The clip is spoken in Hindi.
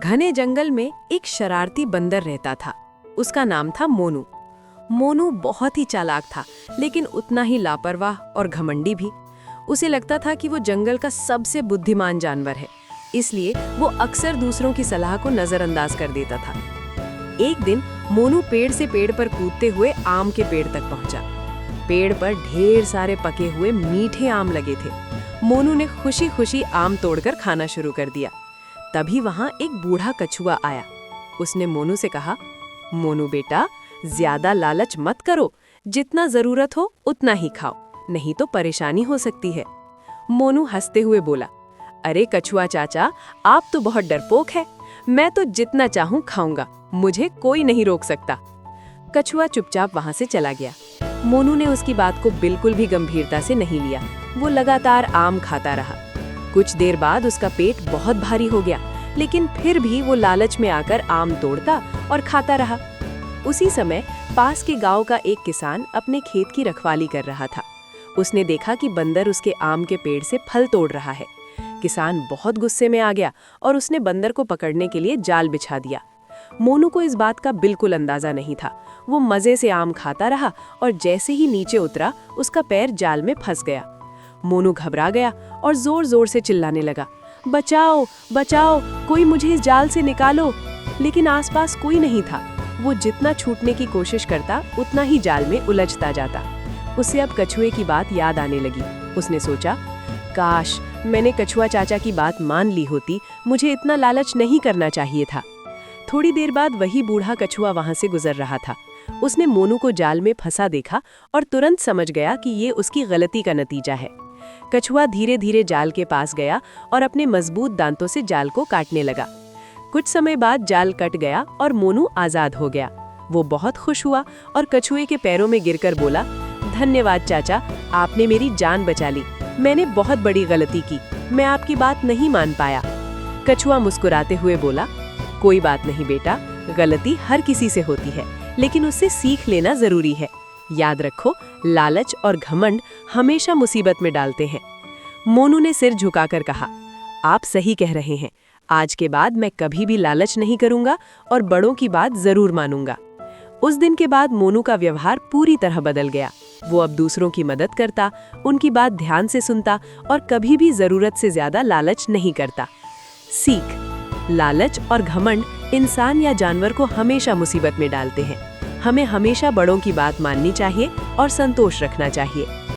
घने जंगल में एक शरारती बंदर रहता था। उसका नाम था मोनू। मोनू बहुत ही चालाक था, लेकिन उतना ही लापरवाह और घमंडी भी। उसे लगता था कि वो जंगल का सबसे बुद्धिमान जानवर है, इसलिए वो अक्सर दूसरों की सलाह को नजरअंदाज कर देता था। एक दिन मोनू पेड़ से पेड़ पर कूदते हुए आम के पेड़ तक पहुंचा। पेड़ पर ढेर सारे पके हुए मीठे आम लगे थे। मोनू ने खुशी खुशी आम तोड़कर खाना शुरू कर दिया। तभी वहां एक बूढ़ा कछुआ आया। उसने मोनू से कहा, मोनू बेटा, ज्यादा लालच मत करो, जितना जरूरत हो उतना ही खाओ, नहीं तो परेशानी हो सकती है। मोनू हंसते हुए बोला, अरे कछुआ चाचा, आप तो बहुत डरपोक है। मैं तो जितना चाहूं खाऊंगा, मुझे कोई नहीं रोक सकता। कछुआ चुपचाप वहां से चला गया। मोनू ने उसकी बात को बिल्कुल भी गंभीरता से नहीं लिया। वो लगातार आम खाता रहा। कुछ देर बाद उसका पेट बहुत भारी हो गया, लेकिन फिर भी वो लालच में आकर आम तोड़ता और खाता रहा। उसी समय पास के गांव का एक किसान अपने खेत की रखवाली कर रहा था। उसने देखा कि बंदर उसके आम के पेड़ से फल तोड़ रहा है। किसान बहुत गुस्से में आ गया और उसने बंदर को पकड़ने के लिए जाल बिछा दिया। मोनू को इस बात का बिल्कुल अंदाजा नहीं था। वो मजे से आम खाता रहा और जैसे ही नीचे उतरा, उसका पैर जाल में फंस गया। मोनू घबरा गया और जोर जोर से चिल्लाने लगा, बचाओ बचाओ, कोई मुझे इस जाल से निकालो। लेकिन आसपास कोई नहीं था। वो जितना छूटने की कोशिश करता, उतना ही जाल में उलझता जाता। उसे अब कछुए की बात याद आने लगी। उसने सोचा, काश मैंने कछुआ चाचा की बात मान ली होती, मुझे इतना लालच नहीं करना चाहिए था। थोड़ी देर बाद वही बूढ़ा कछुआ वहां से गुजर रहा था। उसने मोनू को जाल में फंसा देखा और तुरंत समझ गया कि ये उसकी गलती का नतीजा है। कछुआ धीरे धीरे जाल के पास गया और अपने मजबूत दांतों से जाल को काटने लगा। कुछ समय बाद जाल कट गया और मोनू आजाद हो गया। वो बहुत खुश हुआ और कछुए के पैरों में गिरकर बोला, धन्यवाद चाचा, आपने मेरी जान बचा ली। मैंने बहुत बड़ी गलती की, मैं आपकी बात नहीं मान पाया। कछुआ मुस्कुराते हुए बोला, कोई बात नहीं बेटा, गलती हर किसी से होती है, लेकिन उससे सीख लेना जरूरी है। याद रखो, लालच और घमंड हमेशा मुसीबत में डालते हैं। मोनू ने सिर झुकाकर कहा, आप सही कह रहे हैं। आज के बाद मैं कभी भी लालच नहीं करूंगा और बड़ों की बात जरूर मानूंगा। उस दिन के बाद मोनू का व्यवहार पूरी तरह बदल गया। वो अब दूसरों की मदद करता, उनकी बात ध्यान से सुनता और कभी भी जरूरत से ज्यादा लालच नहीं करता। सीख: लालच और घमंड इंसान या जानवर को हमेशा मुसीबत में डालते हैं। हमें हमेशा बड़ों की बात माननी चाहिए और संतोष रखना चाहिए।